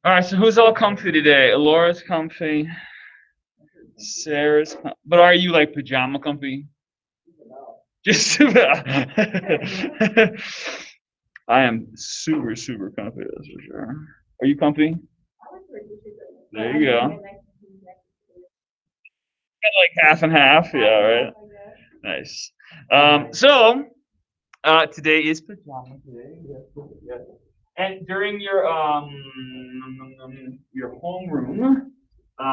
All right, so who's all comfy today? Laura's comfy. Sarah's but are you like pajama comfy? Just I am super, super comfy, that's for sure. Are you comfy? There you go. Like half and half, yeah, right. Nice. Today is pajama day. Yes. And during your homeroom,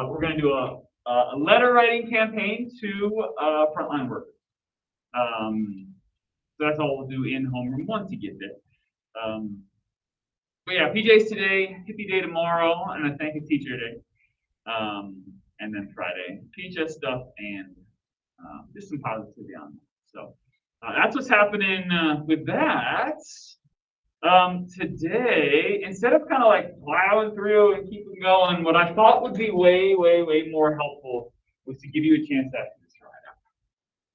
we're going to do a letter writing campaign to frontline workers. So that's all we'll do in homeroom once you get there. But yeah, PJs today, hippie day tomorrow, and a thank you teacher day. And then Friday, PJ stuff and just some positivity on that. So that's what's happening with that. Today, instead of kind of like plowing through and keeping going, what I thought would be way, way, way more helpful was to give you a chance to actually try it out.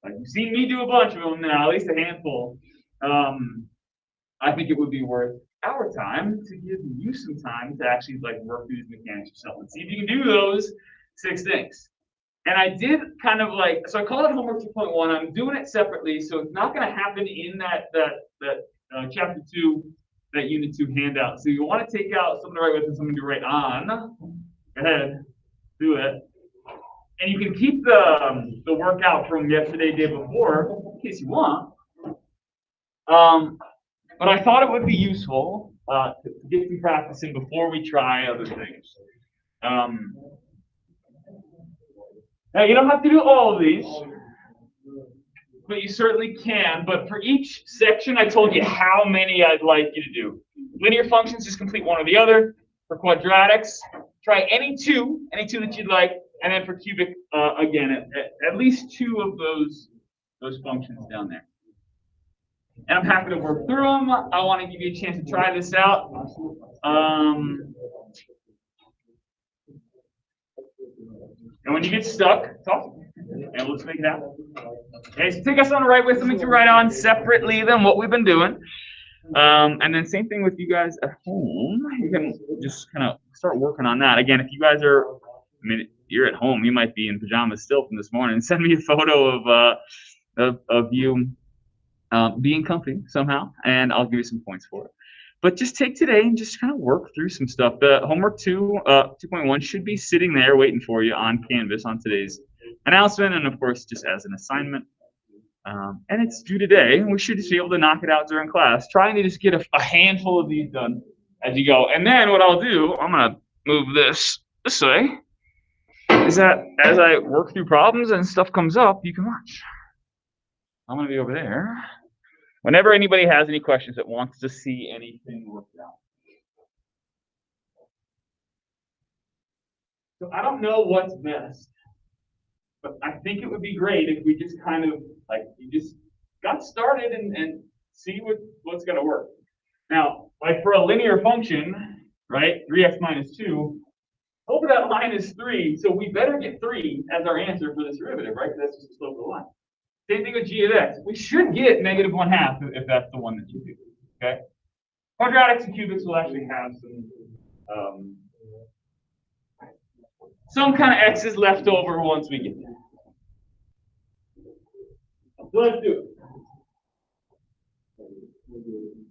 Like you've seen me do a bunch of them now, at least a handful. I think it would be worth our time to give you some time to actually like work through these mechanics yourself and see if you can do those 6 things. And I did kind of like, so I call it homework 2.1. I'm doing it separately, so it's not going to happen in that chapter 2, that unit 2 handout. So you want to take out something to write with and something to write on. Go ahead, do it. And you can keep the workout from yesterday, day before, in case you want. But I thought it would be useful to get some practicing before we try other things. Now, you don't have to do all of these, but you certainly can. But for each section, I told you how many I'd like you to do. Linear functions, just complete one or the other. For quadratics, try any two that you'd like. And then for cubic, again, at least 2 of those functions down there. And I'm happy to work through them. I want to give you a chance to try this out. And when you get stuck, talk, and let's make it happen. Okay, so take us on a write with something to write on separately than what we've been doing. And then same thing with you guys at home. You can just kind of start working on that. Again, if you guys are, you're at home, you might be in pajamas still from this morning. Send me a photo of you being comfy somehow, and I'll give you some points for it. But just take today and just kind of work through some stuff. The homework 2.1 should be sitting there waiting for you on Canvas on today's announcement, and of course, just as an assignment. And it's due today, and we should just be able to knock it out during class. Trying to just get a handful of these done as you go. And then what I'll do, I'm going to move this way, is that as I work through problems and stuff comes up, you can watch. I'm going to be over there. Whenever anybody has any questions that wants to see anything worked out. So I don't know what's best, but I think it would be great if we just kind of like you just got started and see what's going to work. Now, like for a linear function, right, 3x minus 2, over that line is 3, so we better get 3 as our answer for this derivative, right? Because that's just the slope of the line. Same thing with g of x. We should get negative 1/2 if that's the one that you do. Okay. Quadratics and cubics will actually have some kind of x's left over once we get there. So let's do it.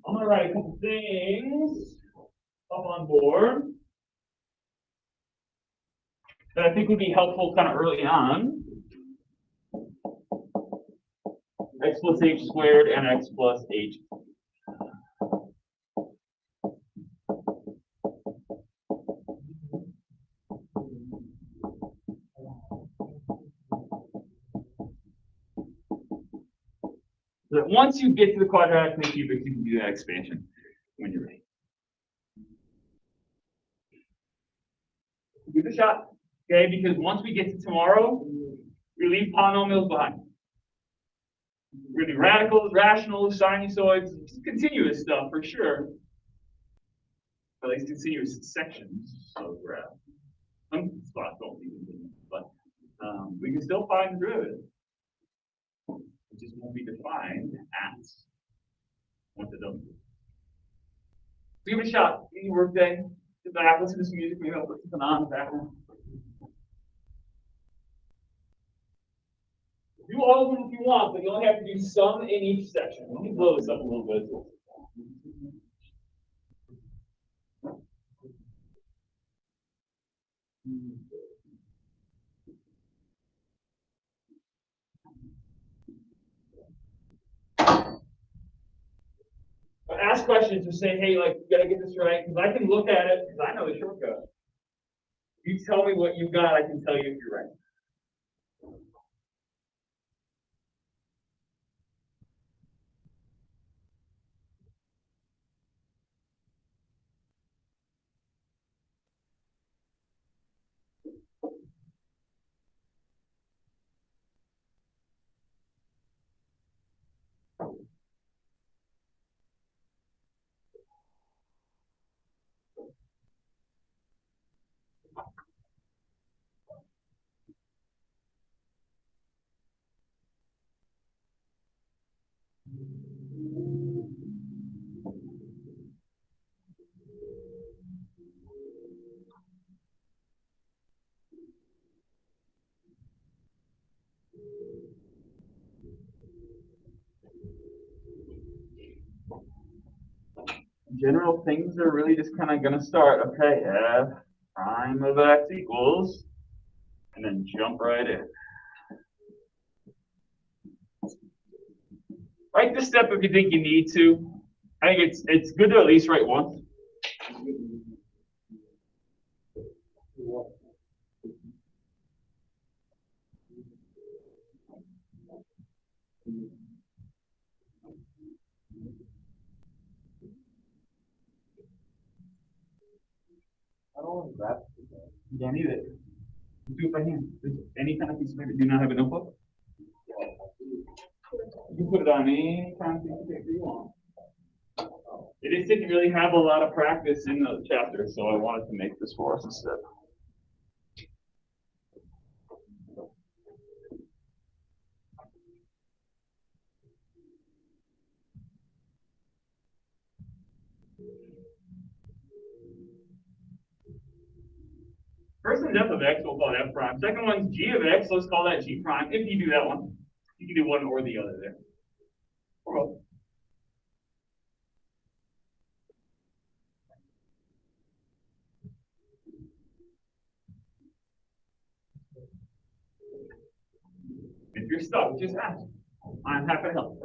I'm going to write a couple things up on board that I think would be helpful kind of early on. X plus h squared and x plus h. So that once you get to the quadratic and the cubic, you can do that expansion when you're ready. Give it a shot, okay? Because once we get to tomorrow, we leave polynomials behind. We're going to do radicals, rationals, sinusoids, continuous stuff for sure. At least continuous sections of graph. Some spots don't even do it, but we can still find the derivative. It just won't be defined as once it doesn't. Give it a shot. Easy work day. Sit back, listen to some music, maybe I'll put something on in the background. Do all of them if you want, but you only have to do some in each section. Let me blow this up a little bit. But ask questions and say, hey, like, you gotta get this right, because I can look at it, because I know the shortcut. You tell me what you got, I can tell you if you're right. General things are really just kind of going to start. Okay, f prime of x equals, and then jump right in. Write this step if you think you need to. I think it's good to at least write once. I don't want to grab it. You don't need it. Do it by hand. Any kind of piece of paper. Do you not have a notebook? You can put it on any kind of piece of paper you want. It just didn't really have a lot of practice in the chapter, so I wanted to make this for us instead. First one's f of x, we'll call it f prime. Second one's g of x, let's call that g prime. If you do that one, you can do one or the other there. Or both. If you're stuck, just ask. I'm happy to help.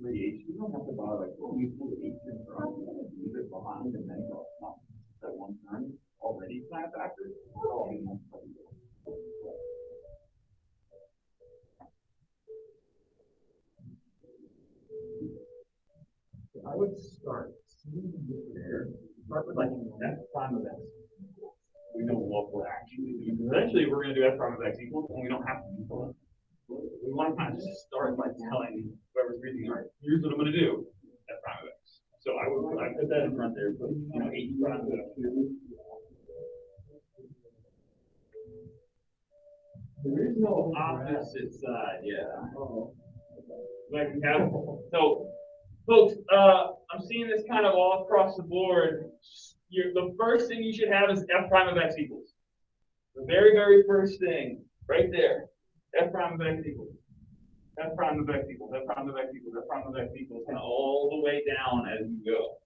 3h. You don't have to bother like, oh, you put h in front, leave it behind, and then go up. That one turn already kind of factors. I would start there. Start with like f prime of x. We know what we're actually doing. Eventually, we're going to do f prime of x equals, and we don't have to do that. We want to kind of just start by telling whoever's reading, all right, here's what I'm going to do, f prime of x. So I put that in front there, put h prime of x. There is no opposite side, yeah. Like we have, so folks, I'm seeing this kind of all across the board. The first thing you should have is f prime of x equals. The very, very first thing, right there, f prime of x equals. F prime of x equals, f prime of x equals, f prime of x equals, and all the way down as you go.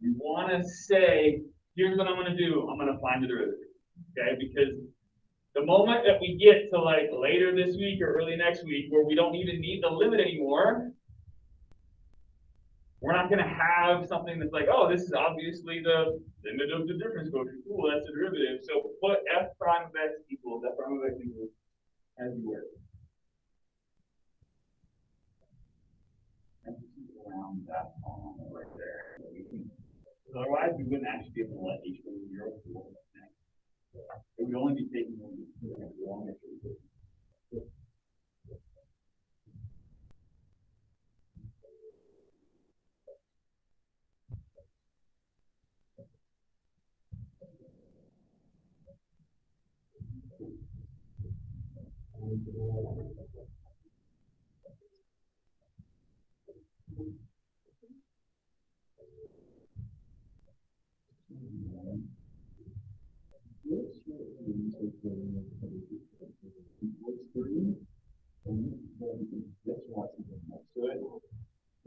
You want to say, here's what I'm going to do. I'm going to find the derivative. Okay, because the moment that we get to like later this week or early next week where we don't even need the limit anymore, we're not going to have something that's like, oh, this is obviously the limit of the difference quotient. Cool, that's the derivative. So put f prime of x equals, f prime of x equals as you work. And around that column right there. Otherwise, we wouldn't actually be able to let h go to 0 to 1. It would only be taking long.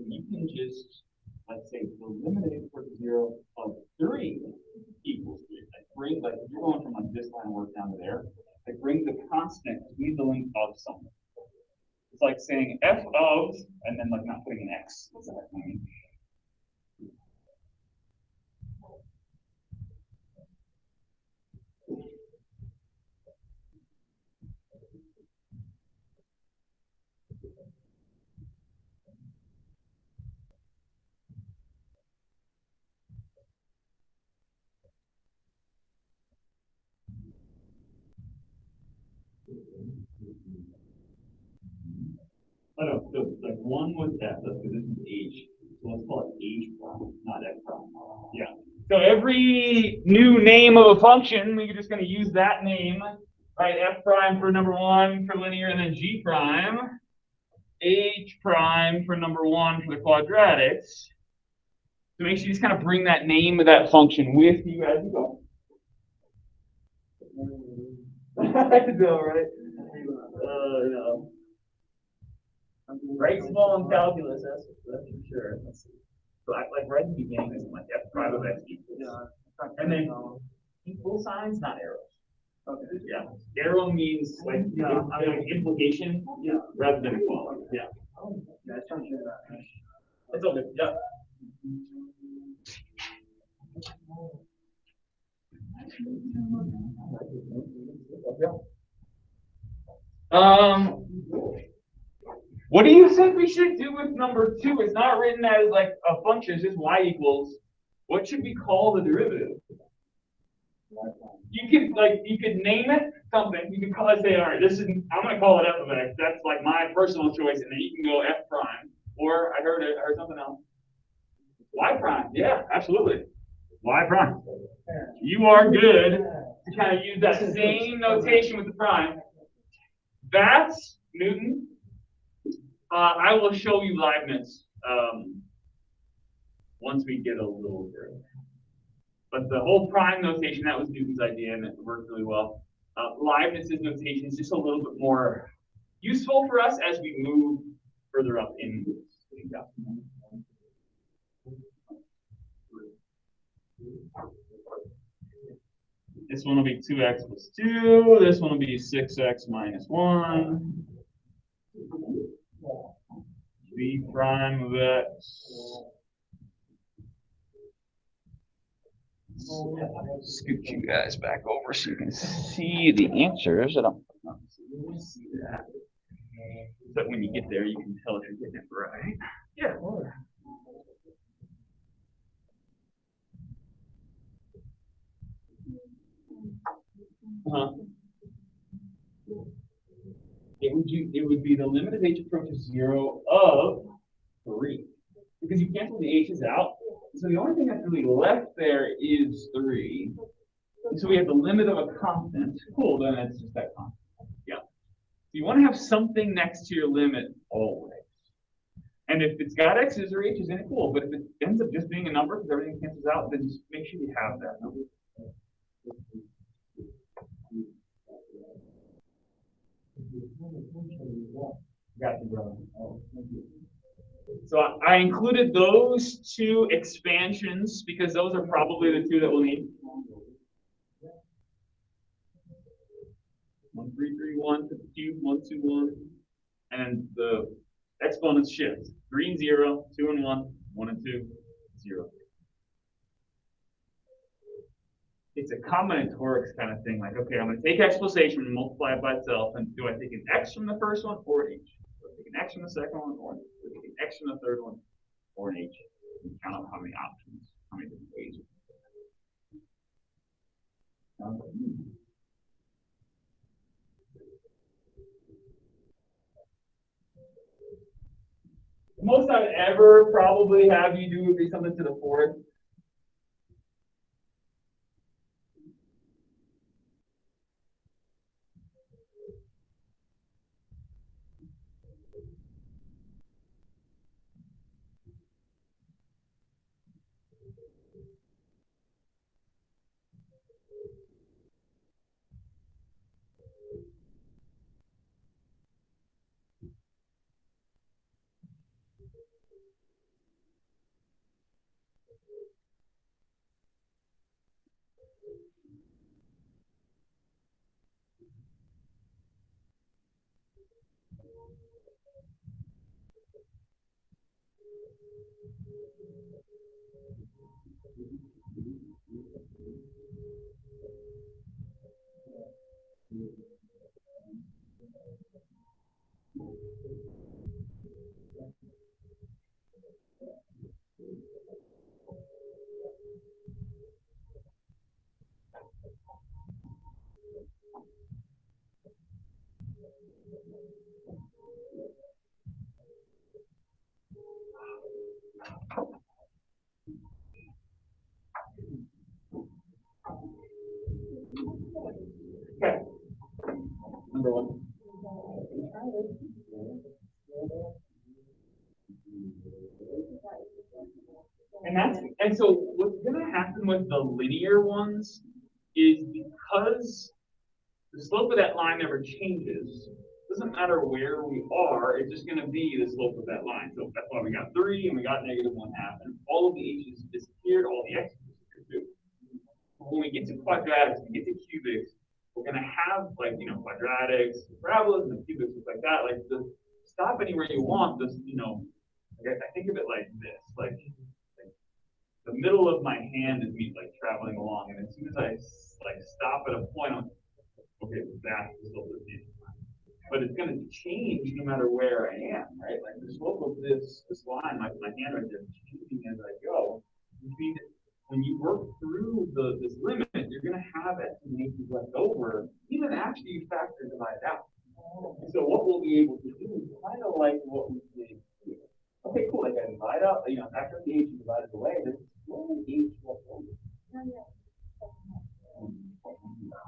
You can just, let's say, eliminate it for 0 of 3 equals 3. Bring, like, if you're going from like this line of work down to there, like bring the constant between the length of something. It's like saying f of, and then like not putting an x. What's that mean? Oh, no, so like 1 was f, that's because this is h. So let's call it h prime, not f prime. Yeah. So every new name of a function, we're just going to use that name, right? F prime for number 1 for linear, and then g prime, h prime for number 1 for the quadratics. So make sure you just kind of bring that name of that function with you as you go. I know, right? No. Right small in calculus, that's for sure. Let's see. So I like right in the beginning, it's like f prime of x equals. Yeah. And then equal signs, not arrows. Okay. Yeah. Arrow means like like implication, yeah, rather than equality. Yeah. Yeah, it's okay. It's okay. Yeah. What do you think we should do with number 2? It's not written as like a function, it's just y equals. What should we call the derivative? You could name it something. You could call it, say, all right, this is, I'm gonna call it f of x. That's like my personal choice, and then you can go f prime. Or I heard something else. Y prime, yeah, absolutely. Y prime. You are good to kind of use that same notation with the prime. That's Newton. I will show you Leibniz once we get a little further. But the whole prime notation, that was Newton's idea, and it worked really well. Leibniz's notation is just a little bit more useful for us as we move further up in this. This one will be 2x plus 2. This one will be 6x minus 1. v prime of x. Scoot you guys back over so you can see the answers. I don't see that. But when you get there, you can tell if you're getting it right. Yeah. It would be the limit as h approaches 0 of 3. Because you cancel the h's out. So the only thing that's really left there is 3. And so we have the limit of a constant. Cool, then it's just that constant. Yeah. So you want to have something next to your limit always. And if it's got x's or h's in it, cool. But if it ends up just being a number because everything cancels out, then just make sure you have that number. Got you, brother. So I included those two expansions because those are probably the two that we'll need. 1, 3, 3, 1 to the cube, 1, 2, 1. And the exponents shift. 3 and 0, 2 and 1, 1 and 2, 0. It's a combinatorics kind of thing. Like, okay, I'm going to take x plus h and multiply it by itself. And do I take an x from the first one or an h? Do I take an x from the second one or an h? Do I take an x from the third one or an h? And count out how many options, how many different ways. The most I'd ever probably have you do would be something to the fourth. Okay. Number 1. And so what's going to happen with the linear ones is because the slope of that line never changes. Doesn't matter where we are, it's just going to be the slope of that line. So that's why we got 3 and we got -1/2, and all of the h's disappeared, all the x's disappeared too. When we get to quadratics, we get to cubics, we're going to have quadratics, parabolas, and cubics, stuff like that. Like stop anywhere you want. This, I think of it like this, like the middle of my hand is me like traveling along, and as soon as I stop at a point, I'm okay, that's the slope of the but it's going to change no matter where I am, right? Like the slope of this line, my hand right there, changing as I go. Which means when you work through this limit, you're going to have estimations left over, even after you factor and divide out. And so what we'll be able to do is kind of like what we did here. Okay, cool. Like I divide out, after the h is divided away, there's only h left over.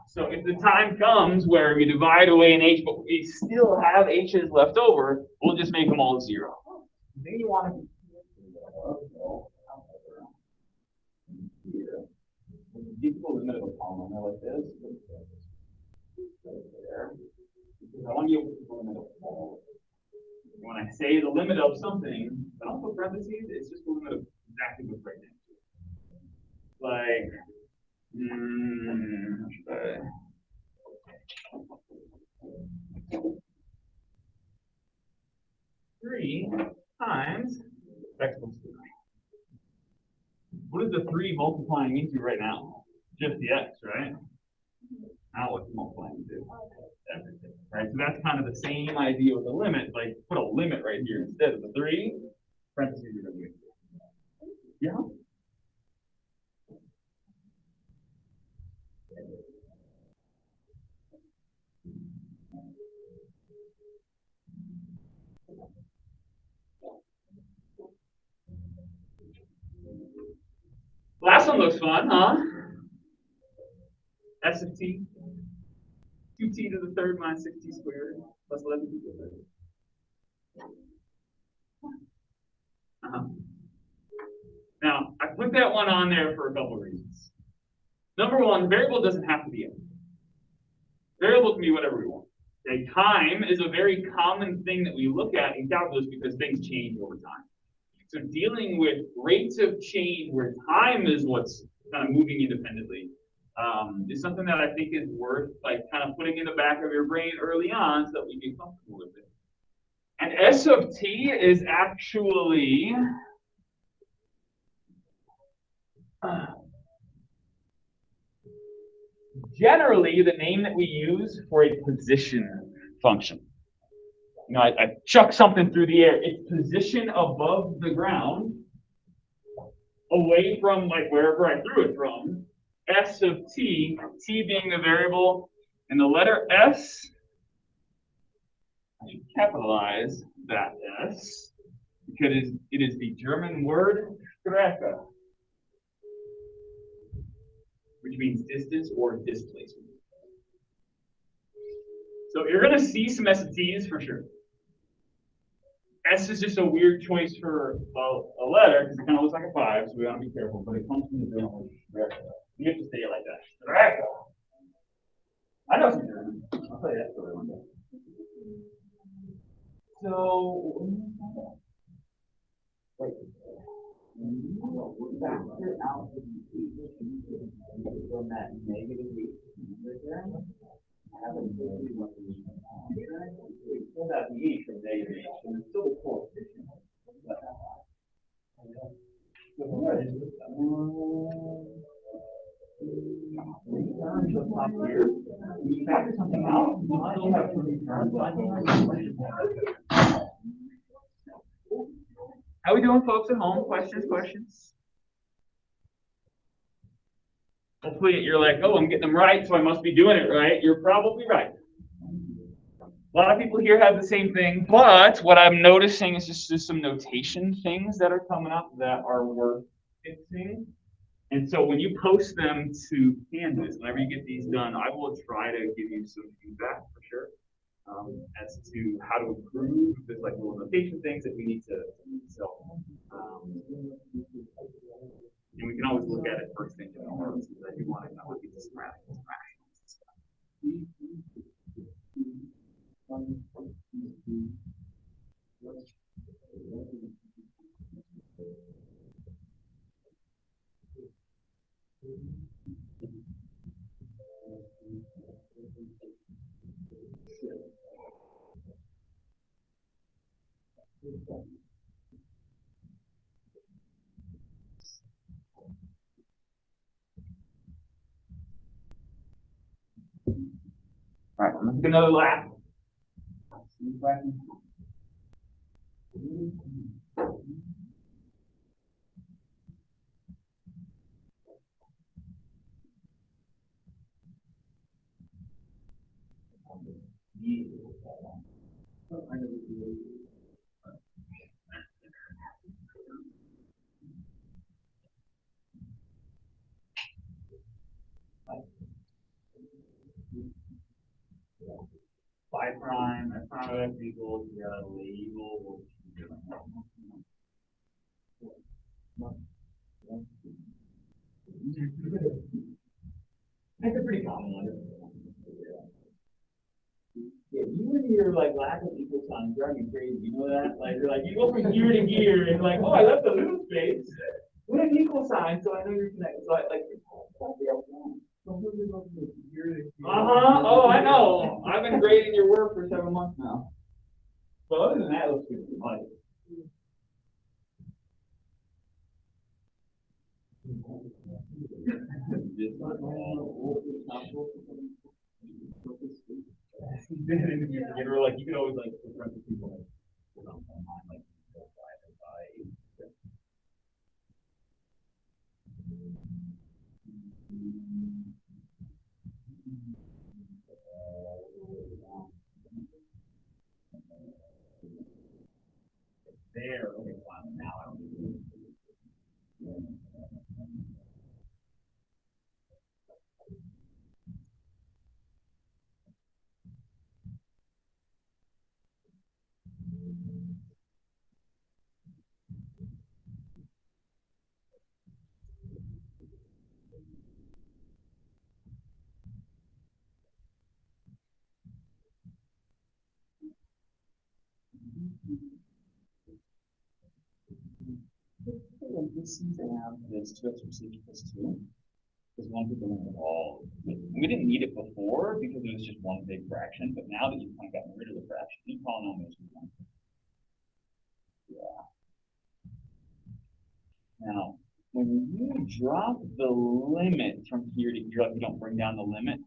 So if the time comes where we divide away an h, but we still have h's left over, we'll just make them all 0. Then you want to here. You can go to the middle of a polynomial like this. Right there. Because I want you to go in the middle. When I say the limit of something, I don't put parentheses, it's just the limit of exactly what's right next to it. Like, three times x plus 3. What is the 3 multiplying into right now? Just the x, right? Now what's multiplying into? Everything, right? So that's kind of the same idea with the limit. Like put a limit right here instead of the 3. Parentheses are going to be. Yeah. Last one looks fun, huh? S of t. 2t to the third minus 6t squared plus 11t to the third. Now, I put that one on there for a couple of reasons. Number one, the variable doesn't have to be in. Variable can be whatever we want. Okay, time is a very common thing that we look at in calculus because things change over time. So dealing with rates of change where time is what's kind of moving independently is something that I think is worth like kind of putting in the back of your brain early on so that we get comfortable with it. And S of t is actually generally the name that we use for a position function. You know, I chuck something through the air. Its position above the ground, away from like wherever I threw it from, S of t, t being the variable, and the letter S, I should capitalize that S, because it is the German word Strecke, which means distance or displacement. So you're going to see some S of T's for sure. S is just a weird choice for a letter because it kind of looks like a 5, so we want to be careful, but it comes from the German word Strecke. You have to say it like that. Strecke. I know some German. I'll tell you that story one day. So, wait. Factor out the from that negative have a pull out the e from negative h, and it's still a coefficient. So what is it? 3 terms up top here. When you factor something out, you still have 3 terms. How we doing, folks at home? Questions? Hopefully you're like, oh, I'm getting them right, so I must be doing it right. You're probably right. A lot of people here have the same thing, but what I'm noticing is just some notation things that are coming up that are worth fixing. And so when you post them to Canvas, whenever you get these done, I will try to give you some feedback for sure as to how to improve. There's like little notation things that we need to so. And we can always look at it first thing in the morning because I do want to know what these rational stuff. All right, let's get another lap. Phi prime, F prime of X equals, you got a label. That's a pretty common one. Yeah, you and your like lack of equal signs drive me crazy. You know that? Like you're like you go from gear to gear and like, oh, I left a little space. Put an equal sign so I know you're connected. So I like oh, I know. I've been grading your work for 7 months now. So other than that, it looks good. You know, like you could always like different people like there. Okay, fine. Now I don't need to. This seems to have this 2x plus 2. Because one people know all. We didn't need it before because it was just one big fraction, but now that you've kind of gotten rid of the fraction, you polynomials are one. Yeah. Now, when you drop the limit from here to here, like you don't bring down the limit,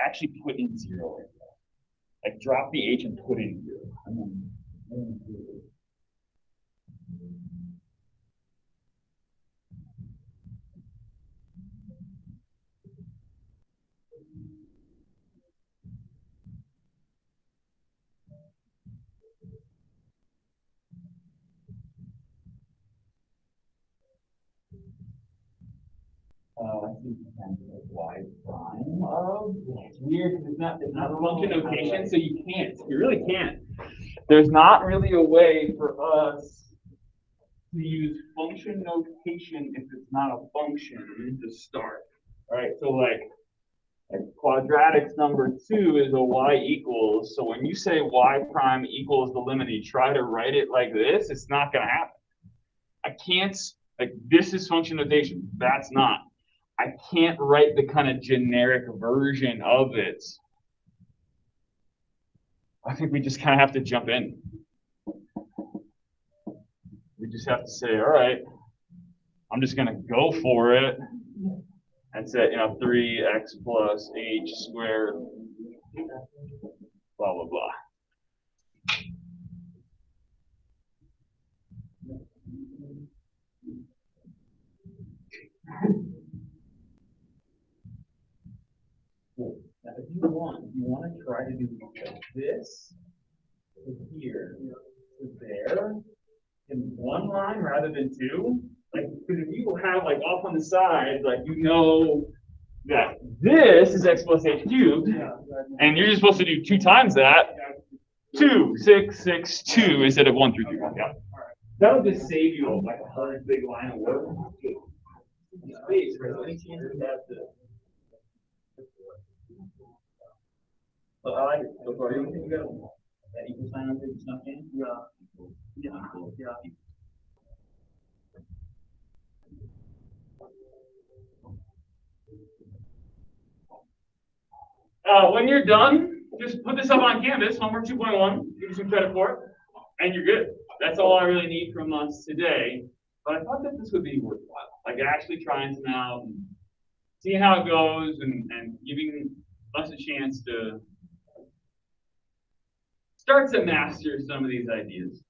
actually put in 0 right there. Like drop the h and put in 0. I think y prime of. It's weird because it's not function notation, so you can't. You really can't. There's not really a way for us to use function notation if it's not a function to start. All right, so like quadratics number 2 is a y equals. So when you say y prime equals the limit, and you try to write it like this, it's not going to happen. I can't, like, this is function notation. That's not. I can't write the kind of generic version of it. I think we just kind of have to jump in. We just have to say, all right, I'm just going to go for it and say, 3x plus h squared, blah, blah, blah. Now, if you want to try to do this to here to there in one line rather than two, like, because if you have like off on the side, like that this is x plus h cubed, and you're just supposed to do 2 times that, 2, 6, 6, 2 instead of 1 through 3. Yeah. That would just save you like a whole big line of work. Space, right? Any chance we have to. So I like it. So far, you think you got that equal sign up there? Snuck in? Yeah. When you're done, just put this up on Canvas, homework 2.1, give you some credit for it, and you're good. That's all I really need from us today. But I thought that this would be worthwhile, like actually trying some out and seeing how it goes and giving us a chance to start to master some of these ideas.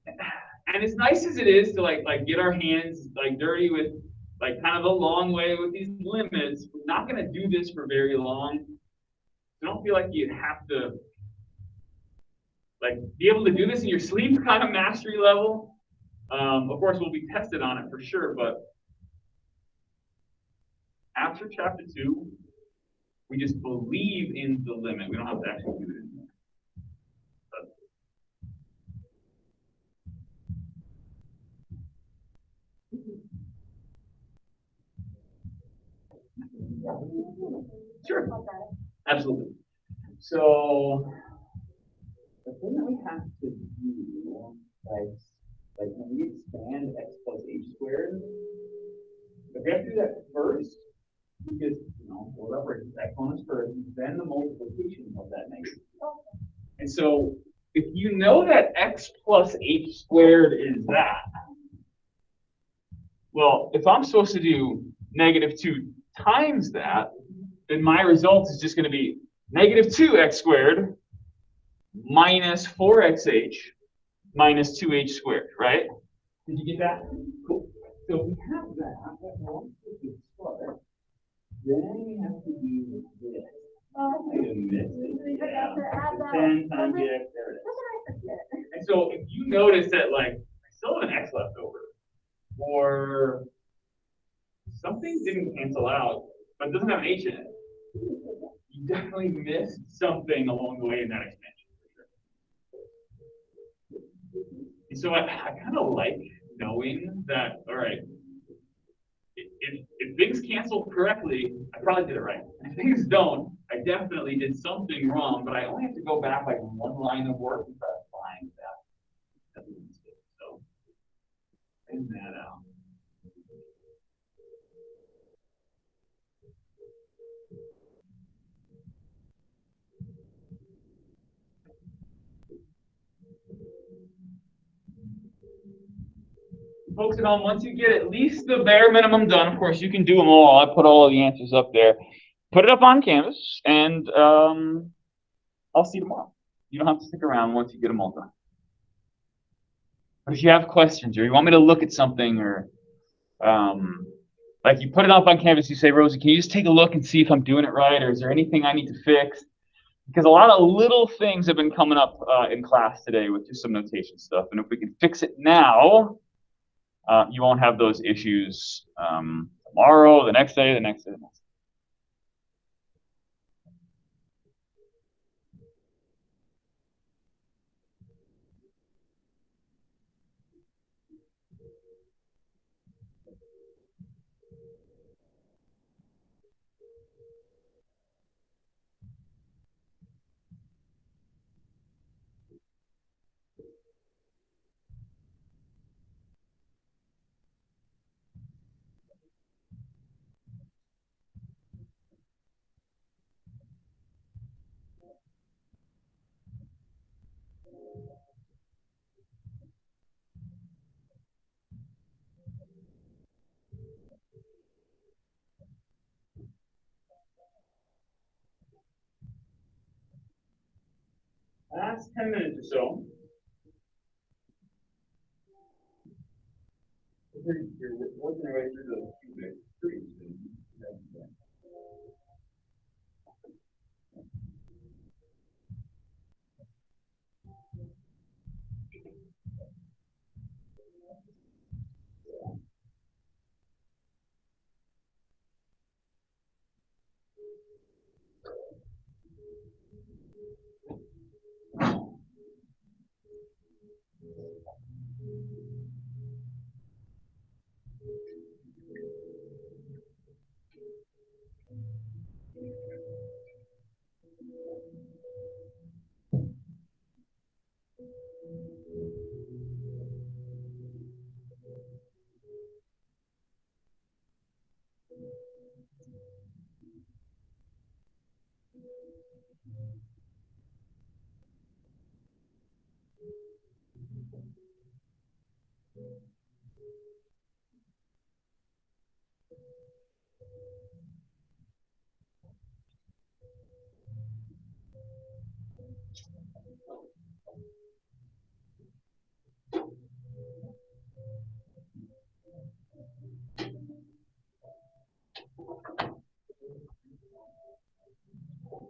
And as nice as it is to like get our hands like dirty with like kind of a long way with these limits, we're not going to do this for very long. I don't feel like you have to like be able to do this in your sleep kind of mastery level. Of course, we'll be tested on it for sure, but after chapter 2, we just believe in the limit. We don't have to actually do it anymore. Sure. Absolutely. So the thing that we have to do, like when we expand x plus h squared, we have to do that first because whatever exponents first, then the multiplication of that negative. And so if you know that x plus h squared is that, Well, if I'm supposed to do -2 times that, then my result is just going to be -2x squared minus 4xh minus 2h squared, right? Did you get that? Cool. So if we have that, then we have to do this. Yeah. 10 times the x, there it is. And so if you notice that, like, I still have an x left over, or something didn't cancel out, but it doesn't have an h in it, you definitely missed something along the way in that expansion. And so I kind of like knowing that, all right, if things cancel correctly, I probably did it right. If things don't, I definitely did something wrong, but I only have to go back like one line of work and try to find that. So, find that out. Folks at home, once you get at least the bare minimum done, of course, you can do them all. I put all of the answers up there. Put it up on Canvas, and I'll see you tomorrow. You don't have to stick around once you get them all done. But if you have questions, or you want me to look at something, or like you put it up on Canvas, you say, Rosie, can you just take a look and see if I'm doing it right, or is there anything I need to fix? Because a lot of little things have been coming up in class today with just some notation stuff. And if we can fix it now, you won't have those issues tomorrow, the next day, the next day, the next day. Last 10 minutes or so. You're working your way through those cubic trees.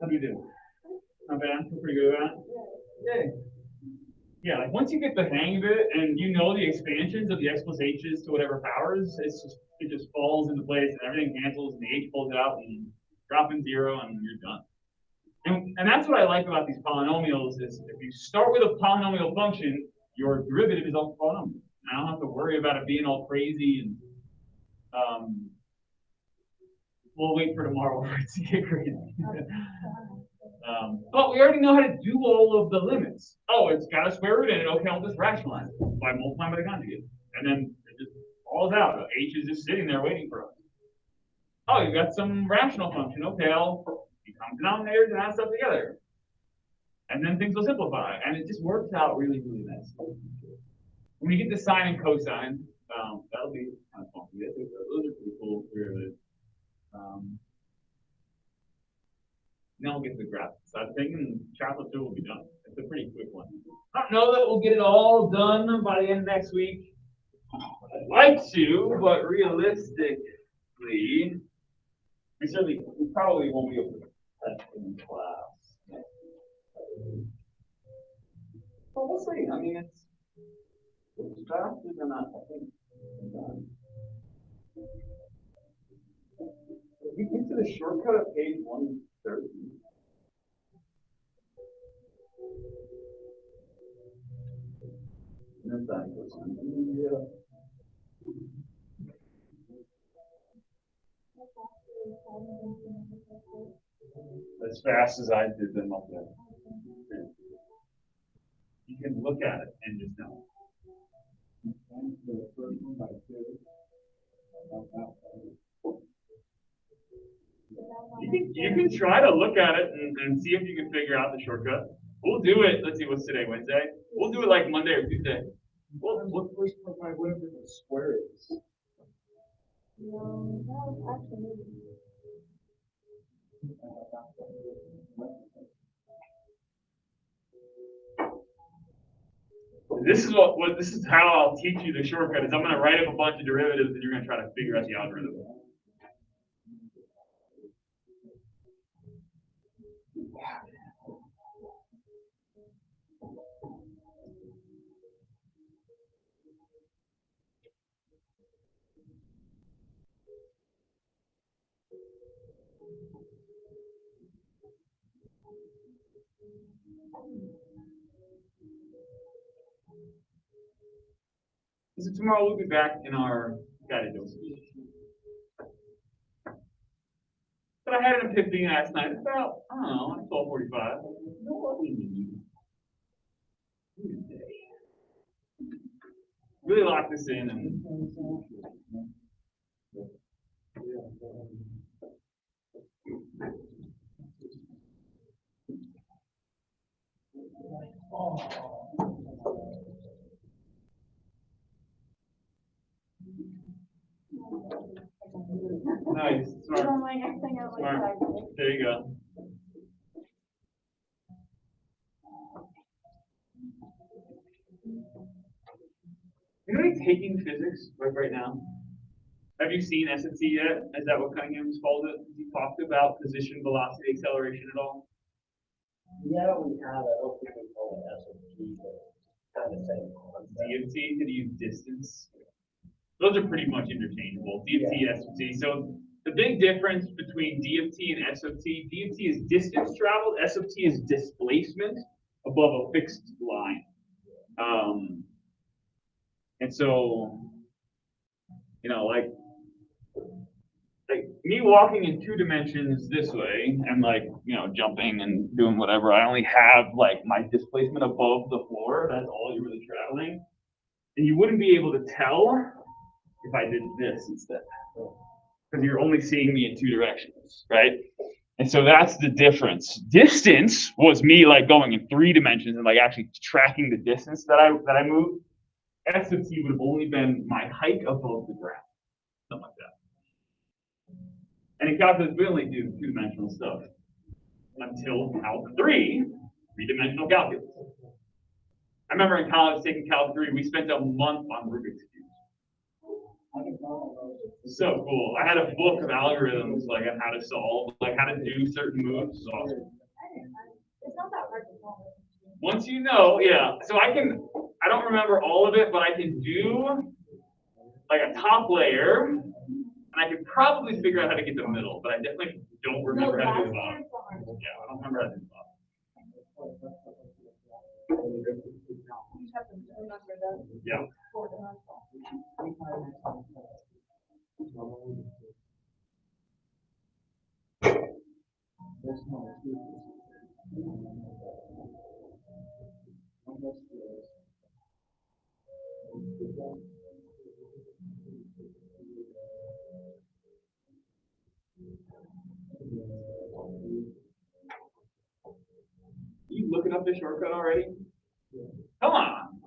How do you do? Not bad. Feel pretty good at that. Yay. Yeah, like once you get the hang of it and you know the expansions of the x plus h's to whatever powers, it just falls into place and everything cancels and the h pulls out and drop in 0 and you're done. And that's what I like about these polynomials is if you start with a polynomial function, your derivative is also polynomial. And I don't have to worry about it being all crazy and we'll wait for tomorrow for it to get crazy. But we already know how to do all of the limits. Oh, it's got a square root in it. Okay, I'll just rationalize it by multiplying by the conjugate. And then it just falls out. H is just sitting there waiting for us. Oh, you got some rational function. Okay, I'll become denominators and add stuff together. And then things will simplify. And it just works out really, really nice. When you get the sine and cosine, that'll be kind of funky. we'll get to the graph side thing, and chapter 2 will be done. It's a pretty quick one. I don't know that we'll get it all done by the end of next week. I'd like to, but realistically, we probably won't be able to test in class. But we'll see. I mean, it's faster than I think. If we get to the shortcut of page 130. As fast as I did them up there. You can look at it and just know. You can try to look at it and see if you can figure out the shortcut. We'll do it. Let's see, what's today? Wednesday? We'll do it like Monday or Tuesday. What first part of my whatever the square is? No, actually. This is how I'll teach you the shortcut. Is I'm going to write up a bunch of derivatives and you're going to try to figure out the algorithm. So tomorrow we'll be back in our guided doses. But I had an epiphany last night. It's about, I don't know, 12:45. You know what we need? Really lock this in and nice. Smart. Smart. There you go. Anybody taking physics right now? Have you seen S&T yet? Is that what Cunningham's called it? Has he talked about position, velocity, acceleration at all? Yeah, we have. I don't think we call it S&T, but kind of same concept. DFT, could you use distance? Those are pretty much interchangeable. DFT, S&T. So the big difference between DFT and SOT, DFT is distance traveled, SOT is displacement above a fixed line. And so, you know, like me walking in 2 dimensions this way and like, you know, jumping and doing whatever, I only have like my displacement above the floor. That's all you're really traveling. And you wouldn't be able to tell if I did this instead, because you're only seeing me in 2 directions, right? And so that's the difference. Distance was me like going in 3 dimensions and like actually tracking the distance that I moved. SOT would have only been my height above the ground, something like that. And in calculus, we only do 2-dimensional stuff until Calc 3, 3-dimensional calculus. I remember in college taking Calc 3, we spent a month on Rubik's Cube. So cool. I had a book of algorithms, like on how to solve, like how to do certain moves. It's awesome. It's not that hard to solve. Once you know, yeah. So I don't remember all of it, but I can do like a top layer, and I could probably figure out how to get the middle, but I definitely don't remember how to do the bottom. Yeah, I don't remember how to do the bottom. Yeah. You looking up the shortcut already? Come on.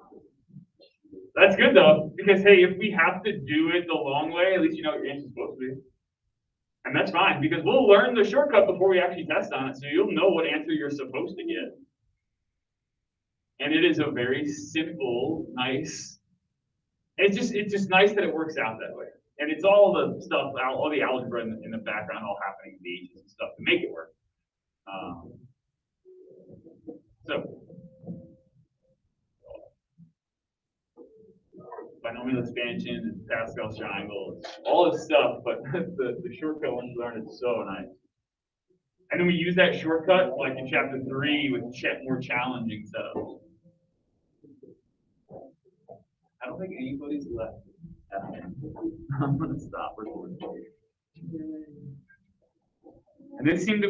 That's good though, because hey, if we have to do it the long way, at least you know what your answer's supposed to be. And that's fine, because we'll learn the shortcut before we actually test on it, so you'll know what answer you're supposed to get. And it is a very simple, nice, it's just nice that it works out that way. And it's all the stuff, all the algebra in the background, all happening in the H's and stuff to make it work. So, binomial expansion and Pascal's triangle, all this stuff, but the shortcut once you learn it's so nice. And then we use that shortcut like in chapter 3 with more challenging setups. I don't think anybody's left. I'm gonna stop recording. And this seemed to